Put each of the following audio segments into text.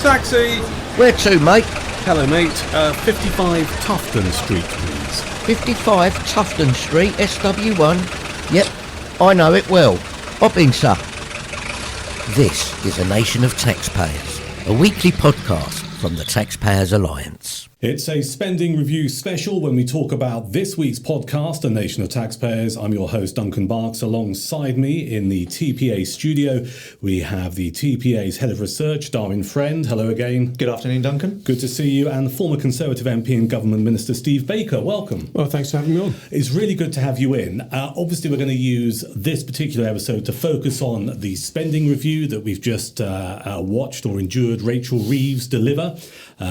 Taxi! Where to, mate? Hello, mate. 55 Tufton Street, please. 55 Tufton Street, SW1. Yep, I know it well. Hop in, sir. This is A Nation of Taxpayers, a weekly podcast from the Taxpayers Alliance. It's a spending review special when we talk about this week's podcast, A Nation of Taxpayers. I'm your host, Duncan Barkes. Alongside me in the TPA studio, we have the TPA's Head of Research, Darwin Friend. Hello again. Good afternoon, Duncan. Good to see you. And former Conservative MP and Government Minister Steve Baker. Welcome. Well, thanks for having me on. It's really good to have you in. Obviously, we're going to use this particular episode to focus on the spending review that we've just watched or endured Rachel Reeves deliver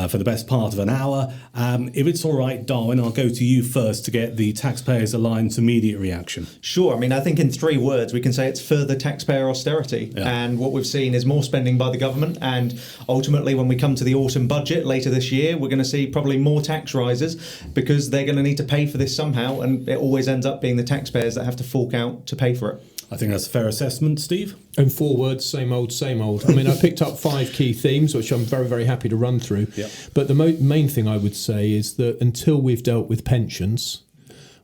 for the best part of an hour. If it's all right, Darwin, I'll go to you first to get the Taxpayers Alliance immediate reaction. Sure. I mean, I think in 3 words, we can say it's further taxpayer austerity. Yeah. And what we've seen is more spending by the government. And ultimately, when we come to the autumn budget later this year, we're going to see probably more tax rises because they're going to need to pay for this somehow. And it always ends up being the taxpayers that have to fork out to pay for it. I think that's a fair assessment, Steve. In 4 words, same old, same old. I mean, I picked up 5 key themes, which I'm very, very happy to run through. Yep. But the main thing I would say is that until we've dealt with pensions,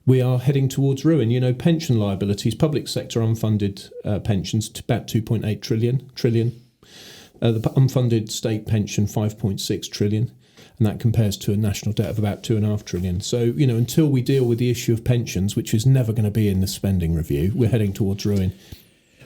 we are heading towards ruin. You know, pension liabilities, public sector unfunded pensions, about 2.8 trillion. The unfunded state pension, 5.6 trillion. And that compares to a national debt of about 2.5 trillion. So, you know, until we deal with the issue of pensions, which is never going to be in the spending review, we're heading towards ruin.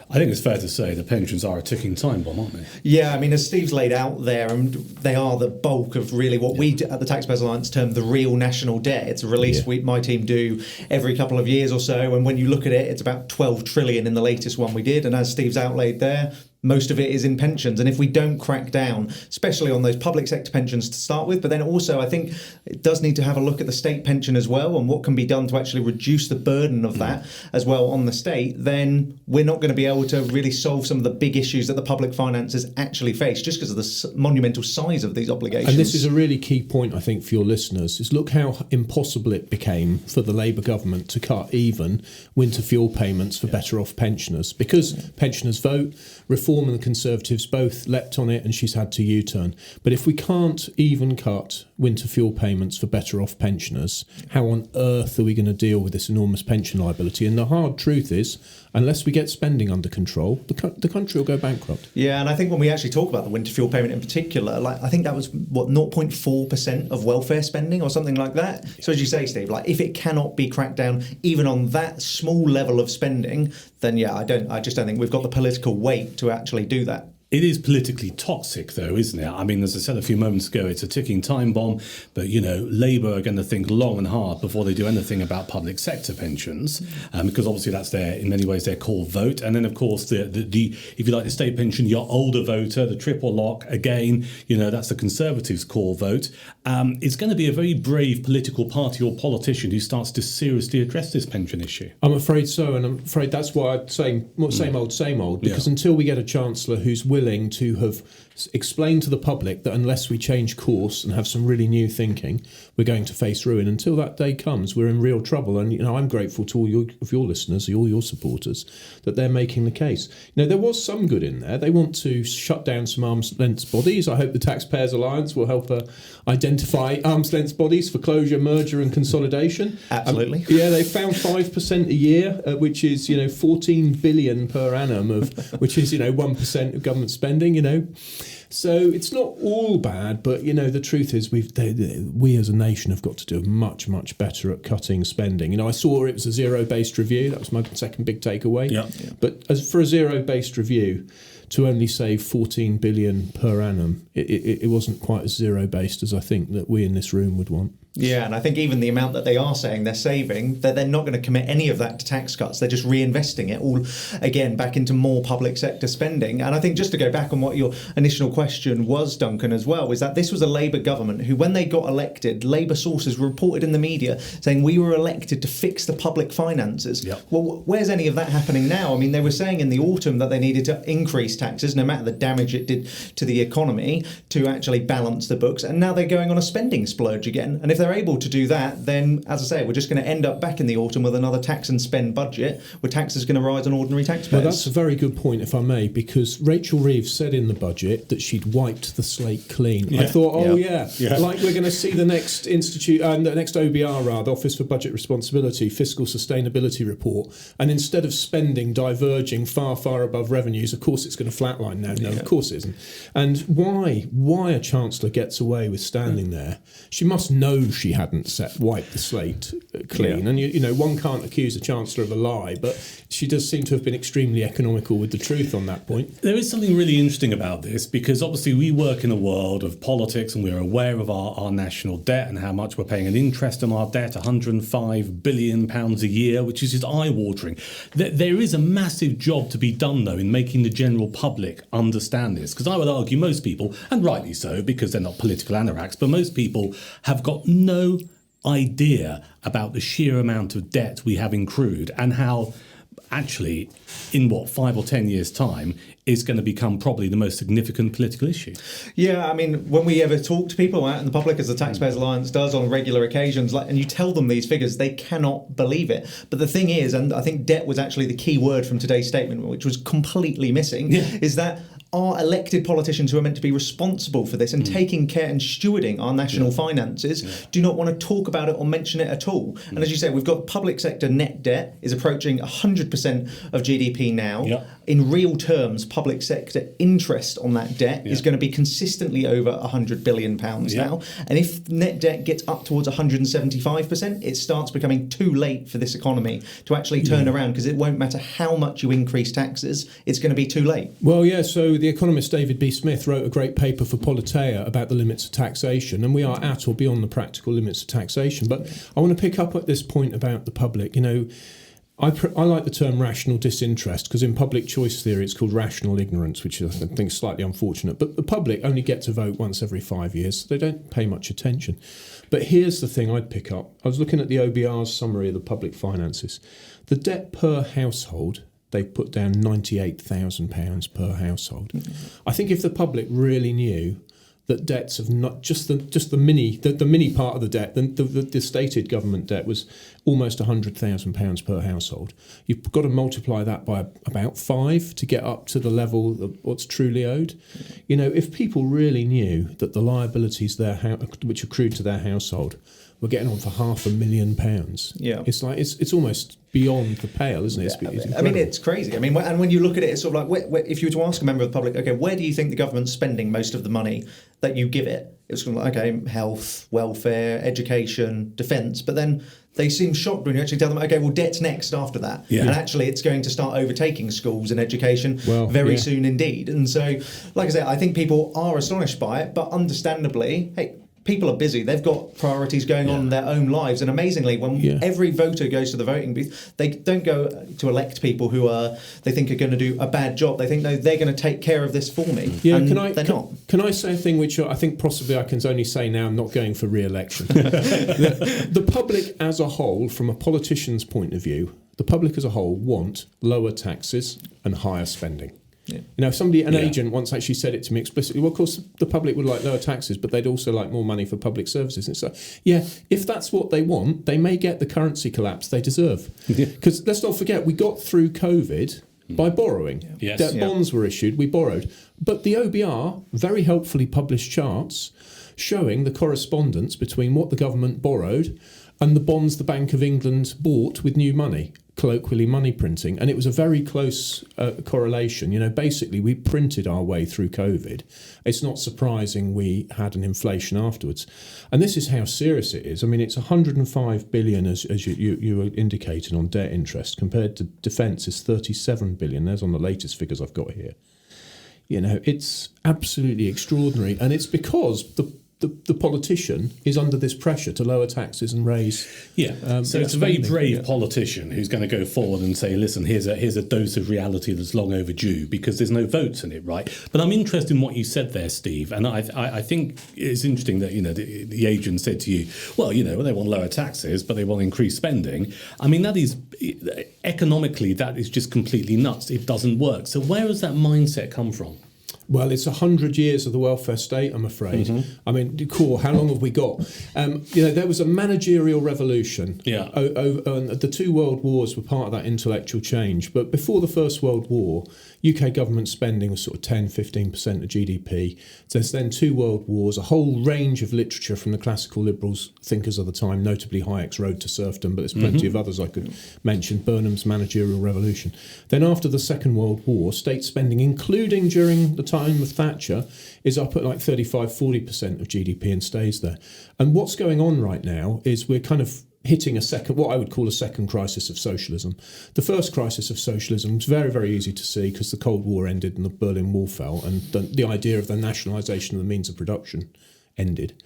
I think it's fair to say that pensions are a ticking time bomb, aren't they? Yeah, I mean, as Steve's laid out there, they are the bulk of really what we at the Taxpayers Alliance term the real national debt. It's a release my team do every couple of years or so. And when you look at it, it's about 12 trillion in the latest one we did. And as Steve's outlaid there, most of it is in pensions. And if we don't crack down, especially on those public sector pensions to start with, but then also I think it does need to have a look at the state pension as well and what can be done to actually reduce the burden of that as well on the state, then we're not going to be able to really solve some of the big issues that the public finances actually face just because of the monumental size of these obligations. And this is a really key point, I think, for your listeners, is look how impossible it became for the Labour government to cut even winter fuel payments for better off pensioners. Because pensioners vote, Reform and the Conservatives both leapt on it and she's had to U-turn. But if we can't even cut winter fuel payments for better off pensioners, how on earth are we going to deal with this enormous pension liability? And the hard truth is, unless we get spending under control, the country will go bankrupt. Yeah, and I think when we actually talk about the winter fuel payment in particular, like I think that was, 0.4% of welfare spending or something like that. So as you say, Steve, like if it cannot be cracked down even on that small level of spending, then I just don't think we've got the political weight to actually do that. It is politically toxic, though, isn't it? I mean, as I said a few moments ago, it's a ticking time bomb. But, you know, Labour are going to think long and hard before they do anything about public sector pensions, because obviously that's in many ways, their core vote. And then, of course, the if you like, the state pension, your older voter, the triple lock, again, you know, that's the Conservatives' core vote. It's going to be a very brave political party or politician who starts to seriously address this pension issue. I'm afraid so, and I'm afraid that's why I'm saying same old, because until we get a Chancellor who's willing to have explained to the public that unless we change course and have some really new thinking, we're going to face ruin. Until that day comes, we're in real trouble. And, you know, I'm grateful to all your listeners, all your supporters, that they're making the case. You know, there was some good in there. They want to shut down some arm's length bodies. I hope the Taxpayers Alliance will help identify arm's length bodies for closure, merger and consolidation. Absolutely. They found 5% a year, which is, 14 billion per annum, which is, 1% of government spending, So it's not all bad, but, the truth is we as a nation have got to do much, much better at cutting spending. I saw it was a zero-based review. That was my second big takeaway. Yeah. But as for a zero-based review, to only save 14 billion per annum, it wasn't quite as zero-based as I think that we in this room would want. Yeah, and I think even the amount that they are saying they're saving, they're not going to commit any of that to tax cuts. They're just reinvesting it all, again, back into more public sector spending. And I think just to go back on what your initial question was, Duncan, as well, is that this was a Labour government who, when they got elected, Labour sources reported in the media saying we were elected to fix the public finances. Yep. Well, where's any of that happening now? I mean, they were saying in the autumn that they needed to increase taxes, no matter the damage it did to the economy, to actually balance the books. And now they're going on a spending splurge again. And if they're able to do that, then, as I say, we're just going to end up back in the autumn with another tax and spend budget, where tax is going to rise on ordinary taxpayers. Well, that's a very good point, if I may, because Rachel Reeves said in the budget that she'd wiped the slate clean. I thought, like we're going to see the next the next OBR, Office for Budget Responsibility, Fiscal Sustainability Report, and instead of spending diverging far, far above revenues, of course it's going to flatline now. No, of course it isn't. And why a Chancellor gets away with standing there? She must know she hadn't wiped the slate clean. And, you know, one can't accuse a Chancellor of a lie, but she does seem to have been extremely economical with the truth on that point. There is something really interesting about this, because obviously we work in a world of politics and we're aware of our national debt and how much we're paying in interest on our debt, £105 billion a year, which is just eye-watering. There is a massive job to be done, though, in making the general public understand this, because I would argue most people, and rightly so, because they're not political anoraks, but most people have got no idea about the sheer amount of debt we have accrued and how actually in 5 or 10 years' time is going to become probably the most significant political issue. Yeah, I mean, when we ever talk to people out in the public, as the Taxpayers Alliance does on regular occasions, and you tell them these figures, they cannot believe it. But the thing is, and I think debt was actually the key word from today's statement, which was completely missing, is that our elected politicians who are meant to be responsible for this and taking care and stewarding our national finances do not want to talk about it or mention it at all. And as you say, we've got public sector net debt is approaching 100% of GDP now. In real terms, public sector interest on that debt is going to be consistently over £100 billion now. And if net debt gets up towards 175%, it starts becoming too late for this economy to actually turn around, because it won't matter how much you increase taxes, it's going to be too late. Well, yeah, so the economist David B. Smith wrote a great paper for Politeia about the limits of taxation, and we are at or beyond the practical limits of taxation. But I want to pick up at this point about the public. You know, I like the term rational disinterest, because in public choice theory it's called rational ignorance, which I think is slightly unfortunate. But the public only get to vote once every 5 years, so they don't pay much attention. But here's the thing I'd pick up. I was looking at the OBR's summary of the public finances. The debt per household, they put down £98,000 per household. I think if the public really knew that debts of not just the mini part of the debt, the stated government debt was almost £100,000 per household. You've got to multiply that by about 5 to get up to the level of what's truly owed. You know, if people really knew that the liabilities which accrued to their household were getting on for £500,000. It's like it's almost beyond the pale, isn't it? I mean, it's crazy. I mean, and when you look at it, it's sort of like, if you were to ask a member of the public, okay, where do you think the government's spending most of the money that you give it? It's going to be like, okay, health, welfare, education, defence. But then they seem shocked when you actually tell them, okay, well, debt's next after that. And actually it's going to start overtaking schools and education very soon indeed. And so, like I say, I think people are astonished by it, but understandably, hey, people are busy. They've got priorities going on in their own lives. And amazingly, when every voter goes to the voting booth, they don't go to elect people who they think are going to do a bad job. They think, no, they're going to take care of this for me. Yeah, and they're not. Can I say a thing which I think possibly I can only say now, I'm not going for re-election. The public as a whole, from a politician's point of view, the public as a whole want lower taxes and higher spending. You know, an agent once actually said it to me explicitly. Well, of course, the public would like lower taxes, but they'd also like more money for public services. And so, if that's what they want, they may get the currency collapse they deserve. Because let's not forget, we got through COVID by borrowing. Bonds were issued, we borrowed. But the OBR very helpfully published charts showing the correspondence between what the government borrowed and the bonds the Bank of England bought with new money, colloquially money printing. And it was a very close correlation. You know, basically we printed our way through COVID. It's not surprising we had an inflation afterwards. And this is how serious it is. I mean, it's 105 billion, as you were indicating, on debt interest, compared to defence is 37 billion. There's on the latest figures I've got here. You know, it's absolutely extraordinary. And it's because the politician is under this pressure to lower taxes and raise. So it's a very brave politician who's going to go forward and say, listen, here's a dose of reality that's long overdue, because there's no votes in it, right? But I'm interested in what you said there, Steve, and I think it's interesting that, you know, the agent said to you, well, you know, they want lower taxes, but they want increased spending. I mean, that is economically, that is just completely nuts. It doesn't work. So where does that mindset come from? Well, it's 100 years of the welfare state, I'm afraid. I mean, cool, how long have we got? There was a managerial revolution. Yeah. And the two world wars were part of that intellectual change. But before the First World War, UK government spending was sort of 10-15% of GDP. There's then two world wars, a whole range of literature from the classical liberals thinkers of the time, notably Hayek's Road to Serfdom, but there's plenty of others I could mention, Burnham's Managerial Revolution. Then after the Second World War, state spending, including during the time of Thatcher, is up at like 35-40% of GDP and stays there. And what's going on right now is we're kind of hitting what I would call a second crisis of socialism. The first crisis of socialism was very, very easy to see because the Cold War ended and the Berlin Wall fell, and the idea of the nationalisation of the means of production ended.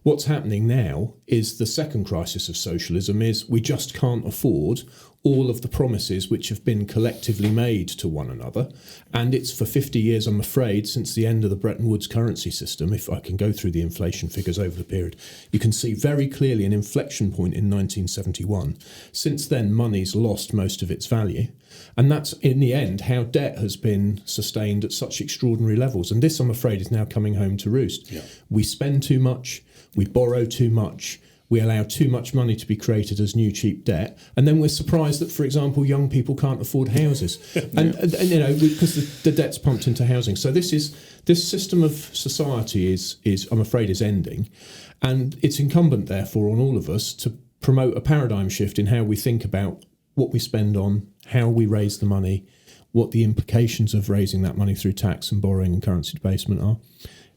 What's happening now is the second crisis of socialism is we just can't afford all of the promises which have been collectively made to one another. And it's for 50 years, I'm afraid, since the end of the Bretton Woods currency system. If I can go through the inflation figures over the period, you can see very clearly an inflection point in 1971. Since then, money's lost most of its value. And that's, in the end, how debt has been sustained at such extraordinary levels. And this, I'm afraid, is now coming home to roost. Yeah. We spend too much, we borrow too much, we allow too much money to be created as new cheap debt, and then we're surprised that, for example, young people can't afford houses, and because the debt's pumped into housing. So this system of society is I'm afraid is ending, and it's incumbent therefore on all of us to promote a paradigm shift in how we think about what we spend on, how we raise the money, what the implications of raising that money through tax and borrowing and currency debasement are.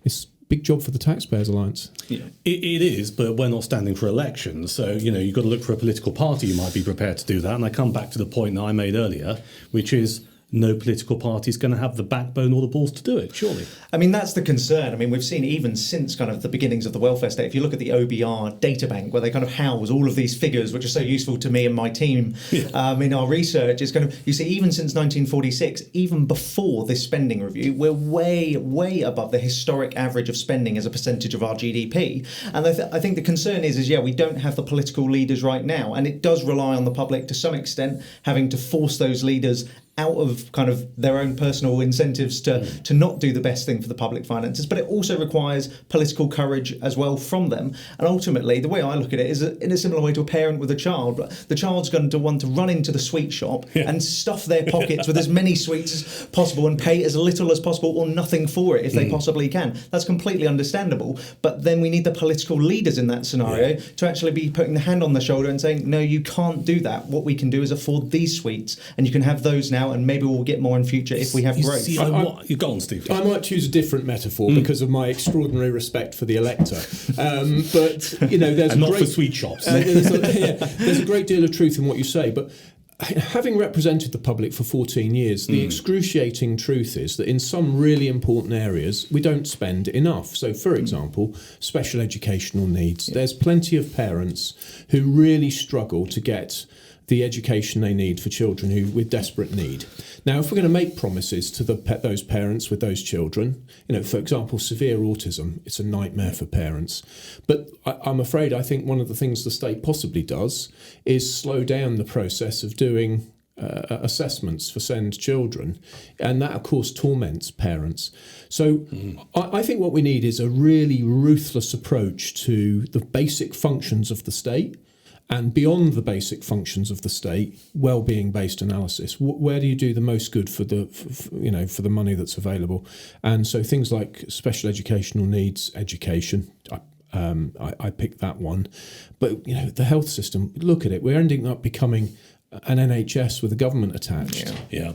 It's big job for the Taxpayers Alliance. Yeah. It is, but we're not standing for elections. So, you've got to look for a political party who might be prepared to do that. And I come back to the point that I made earlier, which is no political party is going to have the backbone or the balls to do it, surely. I mean, that's the concern. I mean, we've seen even since kind of the beginnings of the welfare state, if you look at the OBR data bank, where they kind of house all of these figures, which are so useful to me and my team in our research, is kind of, you see, even since 1946, even before this spending review, we're way, way above the historic average of spending as a percentage of our GDP. And I think the concern is, we don't have the political leaders right now. And it does rely on the public to some extent, having to force those leaders out of kind of their own personal incentives to not do the best thing for the public finances, but it also requires political courage as well from them. And ultimately, the way I look at it is in a similar way to a parent with a child. The child's going to want to run into the sweet shop and stuff their pockets with as many sweets as possible and pay as little as possible or nothing for it if they possibly can. That's completely understandable. But then we need the political leaders in that scenario to actually be putting the hand on the shoulder and saying, no, you can't do that. What we can do is afford these sweets, and you can have those now, and maybe we'll get more in future if we have growth. You go on, Steve. I might choose a different metaphor because of my extraordinary respect for the elector. But there's and not for sweet shops. There's a great deal of truth in what you say, but having represented the public for 14 years, the excruciating truth is that in some really important areas, we don't spend enough. So, for example, special educational needs. There's plenty of parents who really struggle to get the education they need for children who with desperate need. Now, if we're going to make promises to those parents with those children, for example, severe autism, it's a nightmare for parents. But I'm afraid I think one of the things the state possibly does is slow down the process of doing assessments for SEND children, and that of course torments parents. So I think what we need is a really ruthless approach to the basic functions of the state. And beyond the basic functions of the state, well-being based analysis. Where do you do the most good for the money that's available? And so things like special educational needs education, I picked that one. But the health system, look at it. We're ending up becoming an NHS with a government attached. Yeah.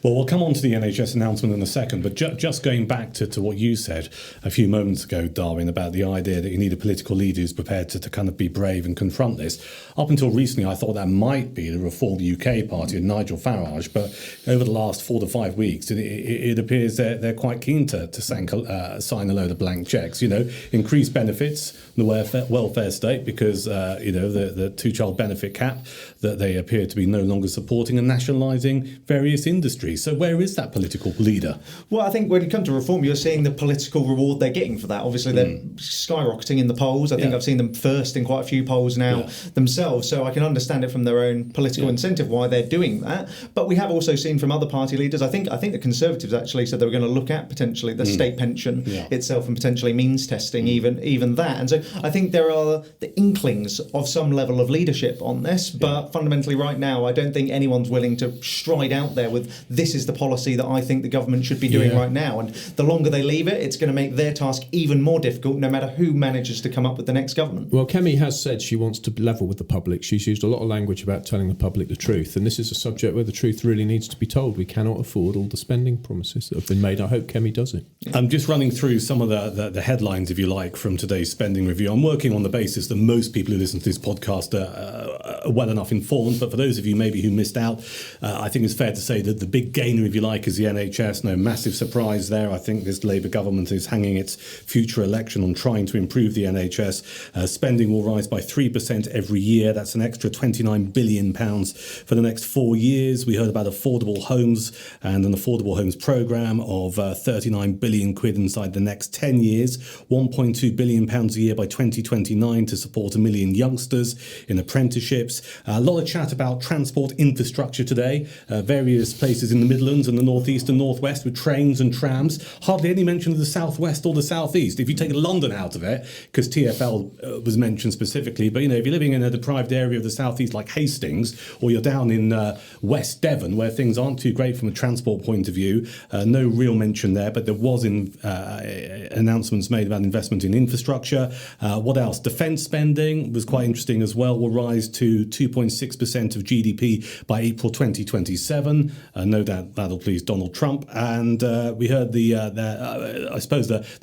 Well, we'll come on to the NHS announcement in a second, but just going back to what you said a few moments ago, Darwin, about the idea that you need a political leader who's prepared to kind of be brave and confront this. Up until recently, I thought that might be the Reform UK party and Nigel Farage, but over the last 4 to 5 weeks, it appears they're quite keen to sign a load of blank checks, increase benefits, the welfare state, because, the two-child benefit cap that they appear appear to be no longer supporting and nationalising various industries. So where is that political leader? Well, I think when it comes to reform, you're seeing the political reward they're getting for that. Obviously, they're skyrocketing in the polls. I think I've seen them first in quite a few polls now themselves. So I can understand it from their own political incentive why they're doing that. But we have also seen from other party leaders, I think the Conservatives actually said they were going to look at potentially the state pension itself and potentially means testing, even that. And so I think there are the inklings of some level of leadership on this, but fundamentally right now I don't think anyone's willing to stride out there with this is the policy that I think the government should be doing right now. And the longer they leave it, it's going to make their task even more difficult, no matter who manages to come up with the next government. Well, Kemi has said she wants to level with the public. She's used a lot of language about telling the public the truth, and this is a subject where the truth really needs to be told. We cannot afford all the spending promises that have been made. I hope Kemi does it. I'm just running through some of the headlines, if you like, from today's spending review. I'm working on the basis that most people who listen to this podcast are well enough informed, but for those of you maybe who missed out, I think it's fair to say that the big gainer, if you like, is the NHS. No massive surprise there. I think this Labour government is hanging its future election on trying to improve the NHS. Spending will rise by 3% every year. That's an extra £29 billion for the next 4 years. We heard about affordable homes and an affordable homes programme of 39 billion quid inside the next 10 years, £1.2 billion a year by 2029 to support 1 million youngsters in apprenticeships. A lot of chat about transport infrastructure today, various places in the Midlands and the North East and North West with trains and trams. Hardly any mention of the South West or the South East. If you take London out of it, because TfL was mentioned specifically, but if you're living in a deprived area of the South East like Hastings, or you're down in West Devon where things aren't too great from a transport point of view, no real mention there, but there was announcements made about investment in infrastructure. What else? Defence spending was quite interesting as well, will rise to 2.6% of GDP by April 2027. No doubt that'll please Donald Trump. And we heard the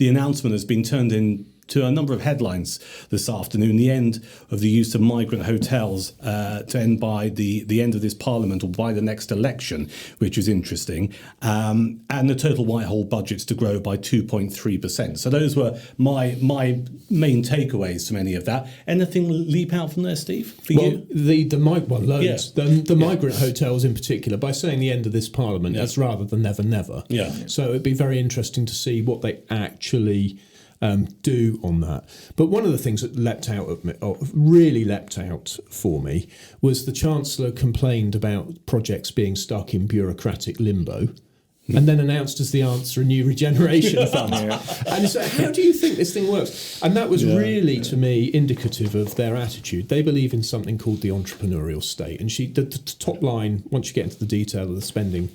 announcement has been turned into a number of headlines this afternoon. The end of the use of migrant hotels to end by the end of this parliament or by the next election, which is interesting. And the total Whitehall budgets to grow by 2.3%. So those were my main takeaways from any of that. Anything leap out from there, Steve, for you? Loads. The migrant hotels in particular, by saying the end of this parliament, that's rather than never, never. Yeah. So it'd be very interesting to see what they actually do on that. But one of the things that really leapt out for me was the Chancellor complained about projects being stuck in bureaucratic limbo and then announced as the answer a new regeneration fund. And so how do you think this thing works? And that was really, to me, indicative of their attitude. They believe in something called the entrepreneurial state. And the top line, once you get into the detail of the spending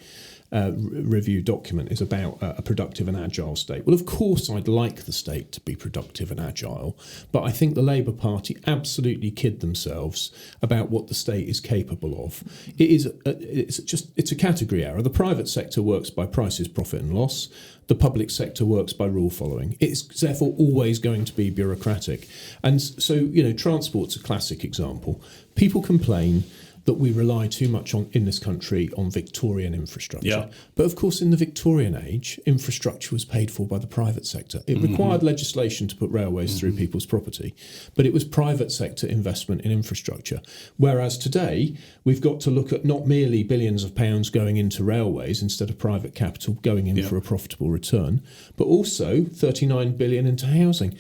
review document, is about a productive and agile state. Well, of course, I'd like the state to be productive and agile, but I think the Labour Party absolutely kid themselves about what the state is capable of. It's a category error. The private sector works by prices, profit and loss. The public sector works by rule following. It's therefore always going to be bureaucratic. And so, transport's a classic example. People complain that we rely too much in this country on Victorian infrastructure. Yeah. But of course, in the Victorian age, infrastructure was paid for by the private sector. It required legislation to put railways through people's property, but it was private sector investment in infrastructure. Whereas today, we've got to look at not merely billions of pounds going into railways instead of private capital going in for a profitable return, but also 39 billion into housing.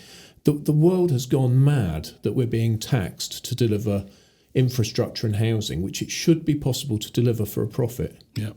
The world has gone mad that we're being taxed to deliver infrastructure and housing, which it should be possible to deliver for a profit. Yeah.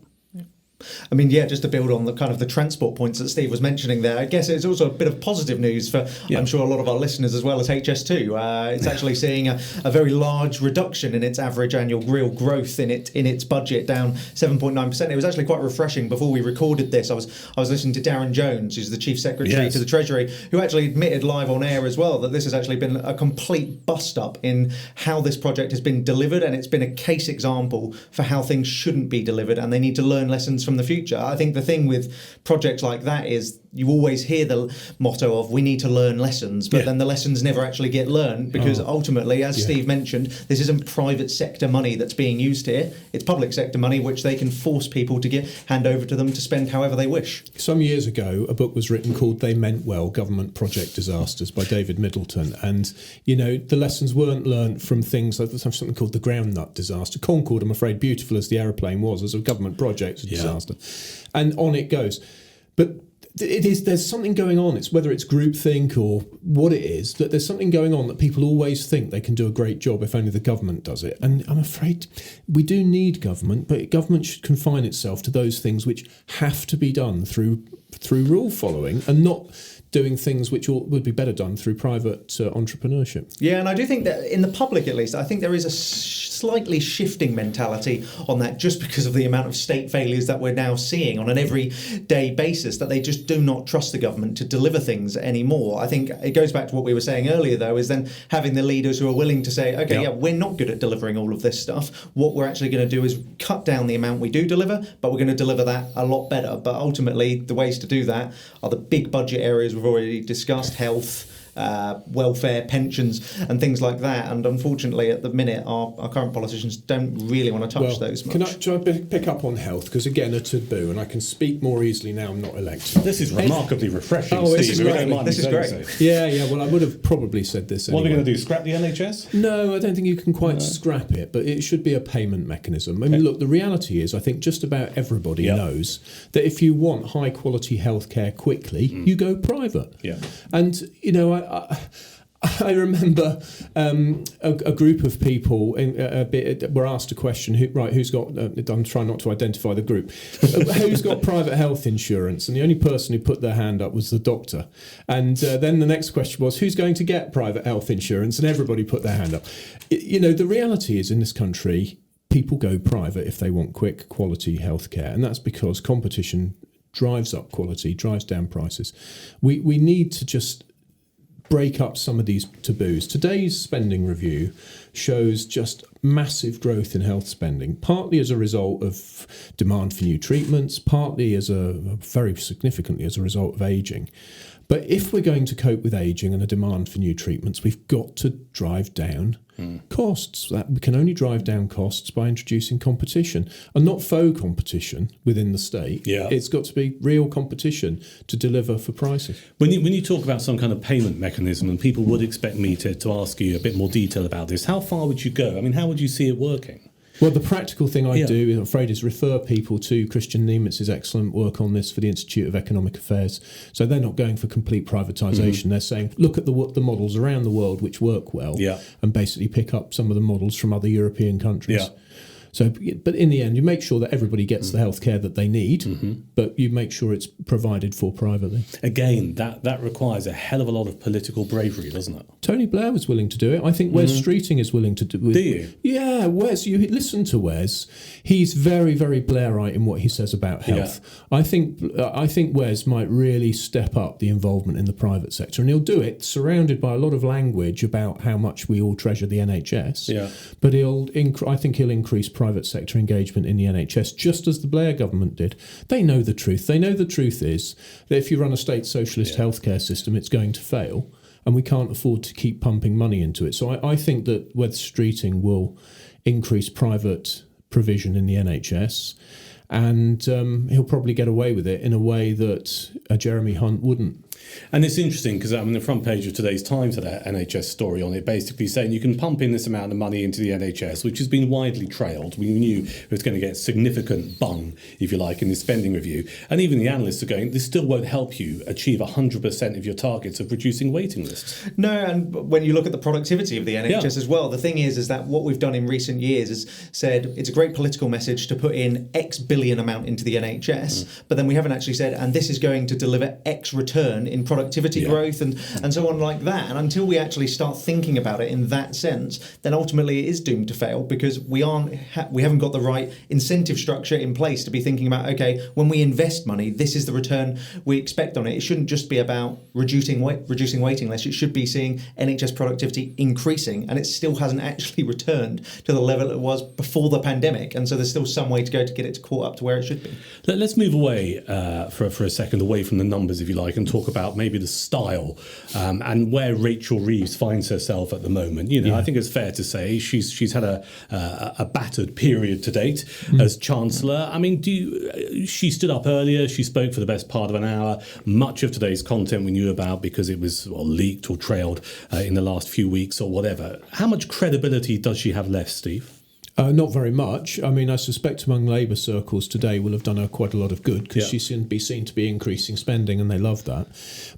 I mean, just to build on the kind of the transport points that Steve was mentioning there, I guess it's also a bit of positive news for, I'm sure, a lot of our listeners as well as HS2. It's actually seeing a very large reduction in its average annual real growth in its budget, down 7.9%. It was actually quite refreshing. Before we recorded this, I was listening to Darren Jones, who's the Chief Secretary to the Treasury, who actually admitted live on air as well that this has actually been a complete bust-up in how this project has been delivered, and it's been a case example for how things shouldn't be delivered, and they need to learn lessons from the future. I think the thing with projects like that is you always hear the motto of we need to learn lessons, but then the lessons never actually get learned because ultimately, as Steve mentioned, this isn't private sector money that's being used here. It's public sector money which they can force people to hand over to them to spend however they wish. Some years ago, a book was written called They Meant Well, Government Project Disasters by David Middleton. And, you know, the lessons weren't learnt from things like something called the groundnut disaster. Concorde, I'm afraid, beautiful as the aeroplane was, as a government project, a disaster. And on it goes. But there's something going on. It's whether it's groupthink or what it is, that there's something going on that people always think they can do a great job if only the government does it. And I'm afraid we do need government, but government should confine itself to those things which have to be done through rule following and not doing things which would be better done through private entrepreneurship. Yeah, and I do think that in the public, at least, I think there is a slightly shifting mentality on that just because of the amount of state failures that we're now seeing on an everyday basis, that they just do not trust the government to deliver things anymore. I think it goes back to what we were saying earlier, though, is then having the leaders who are willing to say, okay, we're not good at delivering all of this stuff. What we're actually going to do is cut down the amount we do deliver, but we're going to deliver that a lot better. But ultimately, the ways to do that are the big budget areas we've already discussed: health, welfare, pensions and things like that. And unfortunately at the minute our current politicians don't really want to touch those much. Can I pick up on health? Because again, a taboo, and I can speak more easily now I'm not elected. This is remarkably refreshing, Steve. This is great. This is great. So. Yeah, well I would have probably said this anyway. What are we going to do, scrap the NHS? No, I don't think you can quite scrap it, but it should be a payment mechanism. I mean, look, the reality is I think just about everybody knows that if you want high quality healthcare quickly, you go private. Yeah. And, you know, I remember a group of people were asked a question, who's got, I'm trying not to identify the group, who's got private health insurance? And the only person who put their hand up was the doctor. And then the next question was, who's going to get private health insurance? And everybody put their hand up. You know, the reality is in this country, people go private if they want quick, quality healthcare. And that's because competition drives up quality, drives down prices. We need to just break up some of these taboos. Today's spending review shows just massive growth in health spending, partly as a result of demand for new treatments, partly very significantly as a result of ageing. But if we're going to cope with ageing and a demand for new treatments, we've got to drive down costs. We can only drive down costs by introducing competition, and not faux competition within the state. Yeah. It's got to be real competition to deliver for prices. When you talk about some kind of payment mechanism, and people would expect me to ask you a bit more detail about this, how far would you go? I mean, how would you see it working? Well, the practical thing I do, I'm afraid, is refer people to Christian Niemitz's excellent work on this for the Institute of Economic Affairs. So they're not going for complete privatisation. They're saying, look at the models around the world which work well and basically pick up some of the models from other European countries. Yeah. So, but in the end, you make sure that everybody gets the healthcare that they need, but you make sure it's provided for privately. Again, that requires a hell of a lot of political bravery, doesn't it? Tony Blair was willing to do it. I think Wes Streeting is willing to do it. Do you? Yeah, Wes. You listen to Wes. He's very, very Blairite in what he says about health. Yeah. I think Wes might really step up the involvement in the private sector, and he'll do it surrounded by a lot of language about how much we all treasure the NHS. Yeah. But I think he'll increase private sector engagement in the NHS, just as the Blair government did. They know the truth. They know the truth is that if you run a state socialist healthcare system, it's going to fail, and we can't afford to keep pumping money into it. So I think that Wes Streeting will increase private provision in the NHS, and he'll probably get away with it in a way that Jeremy Hunt wouldn't. And it's interesting because the front page of today's Times had an NHS story on it, basically saying you can pump in this amount of money into the NHS, which has been widely trailed. We knew it was going to get significant bung, if you like, in this spending review. And even the analysts are going, this still won't help you achieve 100% of your targets of reducing waiting lists. No, and when you look at the productivity of the NHS as well, the thing is that what we've done in recent years is said it's a great political message to put in X billion amount into the NHS, but then we haven't actually said, and this is going to deliver X return in productivity growth and so on like that. And until we actually start thinking about it in that sense, then ultimately it is doomed to fail, because we haven't got the right incentive structure in place to be thinking about, okay, when we invest money, this is the return we expect on it. It shouldn't just be about reducing waiting lists. It should be seeing NHS productivity increasing, and it still hasn't actually returned to the level it was before the pandemic. And so there's still some way to go to get it caught up to where it should be. Let's move away for a second, away from the numbers, if you like, and talk about maybe the style and where Rachel Reeves finds herself at the moment. I think it's fair to say she's had a battered period to date as Chancellor. I mean, she stood up earlier, she spoke for the best part of an hour. Much of today's content we knew about because it was leaked or trailed in the last few weeks or whatever. How much credibility does she have left, Steve? Not very much. I mean, I suspect among Labour circles today will have done her quite a lot of good, because she seemed to be seen to be increasing spending, and they love that.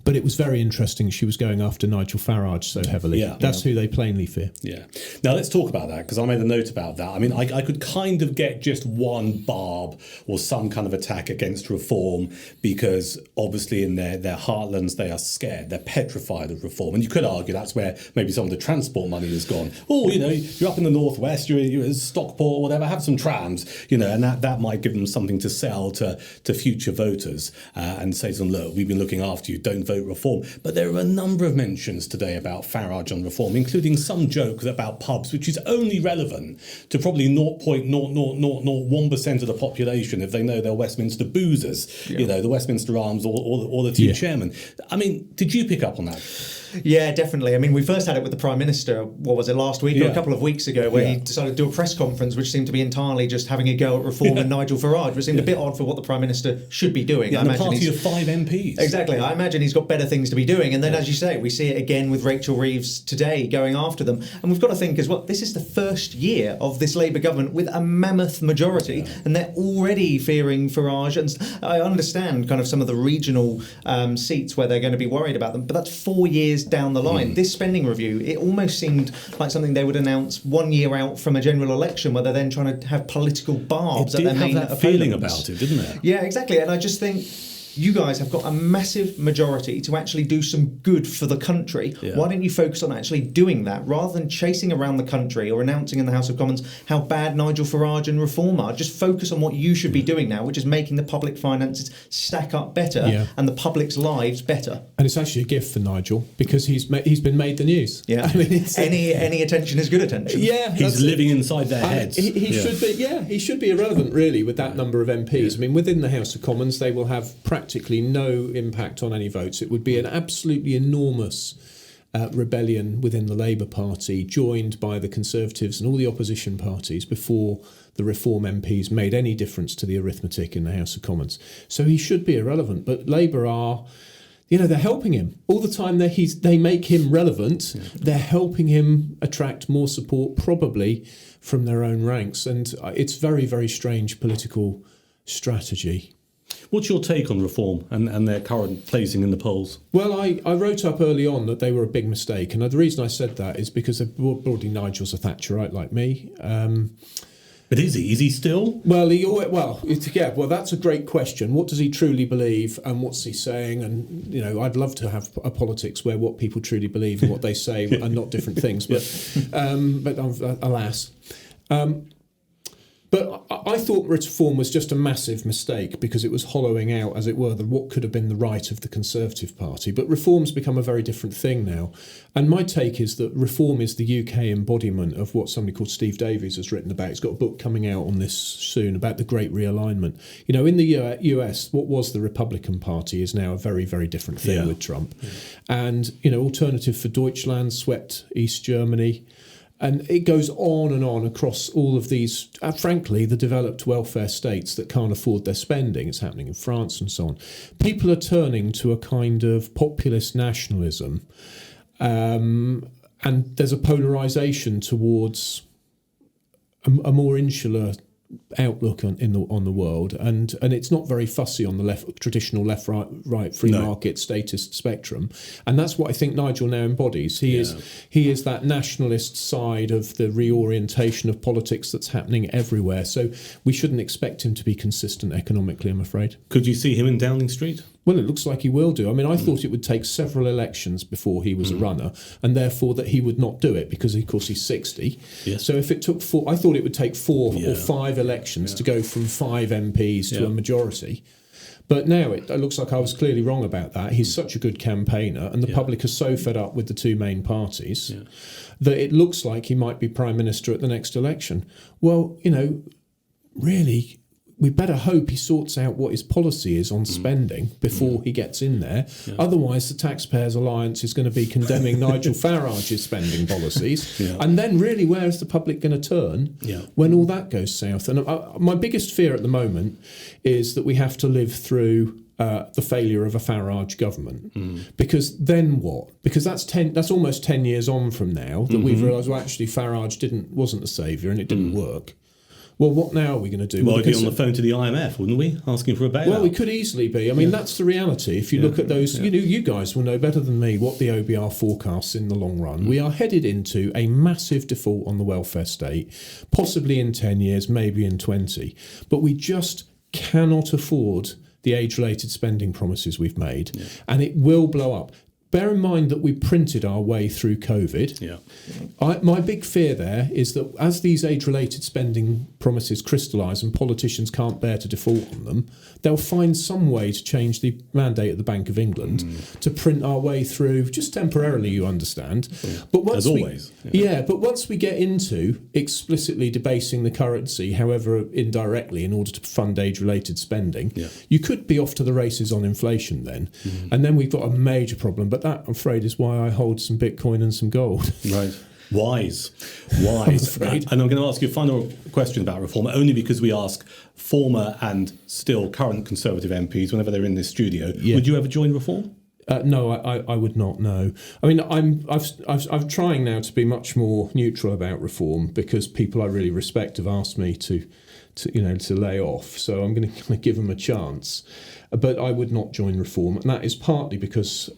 But it was very interesting she was going after Nigel Farage so heavily. That's who they plainly fear. Yeah. Now let's talk about that, because I made a note about that. I mean, I could kind of get just one barb or some kind of attack against reform, because obviously in their heartlands they are scared. They're petrified of reform. And you could argue that's where maybe some of the transport money has gone. You're up in the northwest, you're Stockport or whatever, have some trams, and that might give them something to sell to future voters and say to them, look, we've been looking after you, don't vote reform. But there are a number of mentions today about Farage on reform, including some joke about pubs, which is only relevant to probably 0.0001% of the population if they know they're Westminster boozers, the Westminster Arms or the two chairmen. I mean, did you pick up on that? Yeah, definitely. I mean, we first had it with the Prime Minister, what was it, last week or a couple of weeks ago, where he decided to do a press conference which seemed to be entirely just having a go at reform and Nigel Farage, which seemed a bit odd for what the Prime Minister should be doing. And the party of 5 MPs. Exactly. I imagine he's got better things to be doing. And then, as you say, we see it again with Rachel Reeves today going after them. And we've got to think as well, this is the first year of this Labour government with a mammoth majority, and they're already fearing Farage. And I understand kind of some of the regional seats where they're going to be worried about them, but that's 4 years down the line. This spending review, it almost seemed like something they would announce 1 year out from a general election, where they're then trying to have political barbs at their main opponents. It did have that feeling about it, didn't it? Yeah, exactly. And I just think you guys have got a massive majority to actually do some good for the country. Why don't you focus on actually doing that, rather than chasing around the country or announcing in the House of Commons how bad Nigel Farage and reform are? Just focus on what you should be doing now, which is making the public finances stack up better and the public's lives better. And it's actually a gift for Nigel, because he's been made the news. Yeah, I mean, any attention is good attention. Yeah, he's living inside their heads. He should be. Yeah, he should be irrelevant really with that number of MPs. I mean, within the House of Commons, they will have practically no impact on any votes. It would be an absolutely enormous rebellion within the Labour Party, joined by the Conservatives and all the opposition parties, before the Reform MPs made any difference to the arithmetic in the House of Commons. So he should be irrelevant. But Labour are, they're helping him all the time. They make him relevant. They're helping him attract more support, probably from their own ranks. And it's very, very strange political strategy. What's your take on reform and their current placing in the polls? Well, I wrote up early on that they were a big mistake, and the reason I said that is because broadly Nigel's a Thatcherite like me. But is he? Is he still? Well, that's a great question. What does he truly believe, and what's he saying? And I'd love to have a politics where what people truly believe and what they say are not different things. But alas. But I thought reform was just a massive mistake, because it was hollowing out, as it were, what could have been the right of the Conservative Party. But reform's become a very different thing now. And my take is that reform is the UK embodiment of what somebody called Steve Davies has written about. He's got a book coming out on this soon about the Great Realignment. In the US, what was the Republican Party is now a very, very different thing with Trump. And, Alternative for Deutschland swept East Germany. And it goes on and on across all of these, frankly, the developed welfare states that can't afford their spending. It's happening in France and so on. People are turning to a kind of populist nationalism. And there's a polarisation towards a more insular outlook on the world, and it's not very fussy on the traditional left right free market statist spectrum, and that's what I think Nigel now embodies. He is that nationalist side of the reorientation of politics that's happening everywhere. So we shouldn't expect him to be consistent economically, I'm afraid. Could you see him in Downing Street? Well, it looks like he will do. I mean, I thought it would take several elections before he was a runner, and therefore that he would not do it because, of course, he's 60. Yes. So if it took I thought it would take 4 or 5 elections to go from 5 MPs to a majority. But now it looks like I was clearly wrong about that. He's such a good campaigner, and the public are so fed up with the two main parties that it looks like he might be Prime Minister at the next election. Well, really, we better hope he sorts out what his policy is on spending before he gets in there. Yeah. Otherwise, the Taxpayers Alliance is going to be condemning Nigel Farage's spending policies. Yeah. And then really, where is the public going to turn when all that goes south? And my biggest fear at the moment is that we have to live through the failure of a Farage government. Because then what? Because that's almost 10 years on from now that we've realised, well, actually, Farage wasn't the saviour and it didn't work. Well, what now are we going to do? Well, we'd be on the phone to the IMF, wouldn't we? Asking for a bailout. Well, we could easily be. I mean, that's the reality. If you look at those, you guys will know better than me what the OBR forecasts in the long run. We are headed into a massive default on the welfare state, possibly in 10 years, maybe in 20. But we just cannot afford the age-related spending promises we've made, and it will blow up. Bear in mind that we printed our way through COVID. Yeah. My big fear there is that as these age-related spending promises crystallise and politicians can't bear to default on them, they'll find some way to change the mandate of the Bank of England to print our way through, just temporarily, you understand. But once always. But once we get into explicitly debasing the currency, however indirectly, in order to fund age-related spending, you could be off to the races on inflation then. And then we've got a major problem. But that, I'm afraid, is why I hold some Bitcoin and some gold. Right. Wise. And I'm going to ask you a final question about reform, only because we ask former and still current Conservative MPs whenever they're in this studio. Would you ever join reform? No, I would not. No, I mean I'm trying now to be much more neutral about reform because people I really respect have asked me to lay off. So I'm going to give them a chance, but I would not join reform, and that is partly because,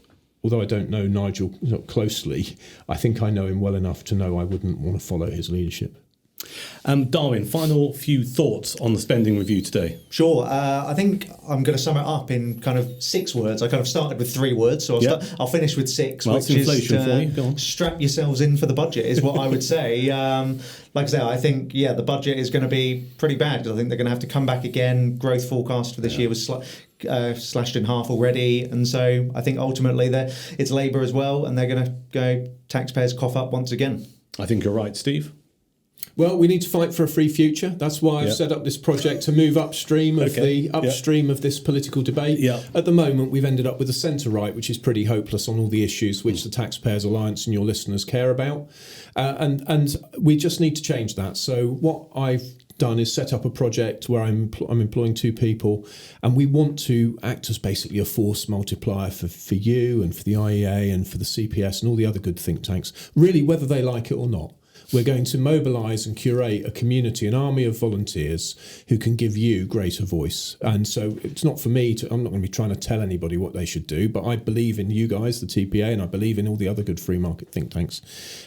although I don't know Nigel closely, I think I know him well enough to know I wouldn't want to follow his leadership. Darwin, final few thoughts on the spending review today. Sure. I think I'm going to sum it up in kind of 6 words. I kind of started with 3 words, so I'll finish with 6, well, which inflation is for you. Go on. Strap yourselves in for the budget, is what I would say. Like I say, I think, the budget is going to be pretty bad. I think they're going to have to come back again. Growth forecast for this year was slashed in half already. And so I think ultimately it's Labour as well, and they're going to go taxpayers cough up once again. I think you're right, Steve. Well, we need to fight for a free future. That's why I've set up this project to move upstream of of this political debate. At the moment, we've ended up with a centre-right, which is pretty hopeless on all the issues which the Taxpayers Alliance and your listeners care about. And we just need to change that. So what I've done is set up a project where I'm employing 2 people, and we want to act as basically a force multiplier for you and for the IEA and for the CPS and all the other good think tanks, really, whether they like it or not. We're going to mobilise and curate a community, an army of volunteers who can give you greater voice. And so it's not for me I'm not going to be trying to tell anybody what they should do, but I believe in you guys, the TPA, and I believe in all the other good free market think tanks.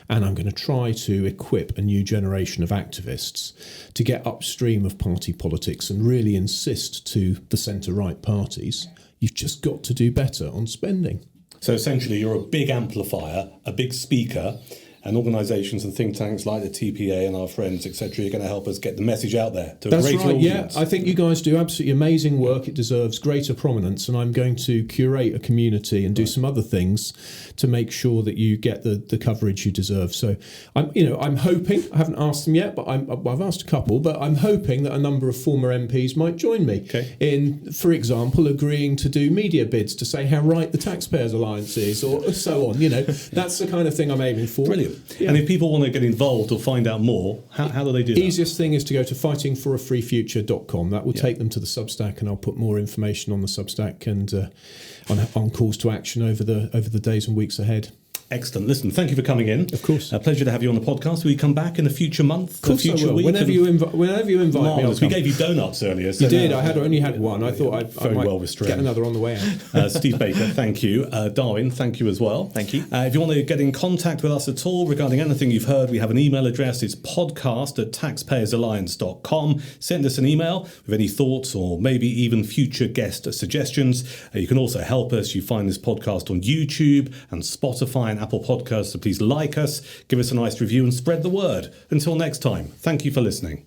And I'm going to try to equip a new generation of activists to get upstream of party politics and really insist to the centre-right parties, you've just got to do better on spending. So essentially you're a big amplifier, a big speaker, and organisations and think tanks like the TPA and our friends, etc., are going to help us get the message out there to a greater audience. Yeah, I think you guys do absolutely amazing work. It deserves greater prominence, and I'm going to curate a community and do some other things to make sure that you get the coverage you deserve. So I'm hoping, I haven't asked them yet, but I've asked a couple, but I'm hoping that a number of former MPs might join me in, for example, agreeing to do media bids to say how right the Taxpayers Alliance is, or so on. That's the kind of thing I'm aiming for. Brilliant. Yeah. And if people want to get involved or find out more, how do they do that? Easiest thing is to go to fightingforafreefuture.com. That will take them to the Substack, and I'll put more information on the Substack and on calls to action over the days and weeks ahead. Excellent. Listen, thank you for coming in. Of course. A pleasure to have you on the podcast. Will you come back in a future month? Of course future I will. week? Whenever you invite me, I'll We come. gave you donuts earlier. So You did. I only had one. I thought I Very might well restrained. get another on the way out. Steve Baker, thank you. Darwin, thank you as well. Thank you. If you want to get in contact with us at all regarding anything you've heard, we have an email address. It's podcast@taxpayersalliance.com. Send us an email with any thoughts or maybe even future guest suggestions. You can also help us. You find this podcast on YouTube and Spotify and Apple Podcasts. So please like us, give us a nice review and spread the word. Until next time, thank you for listening.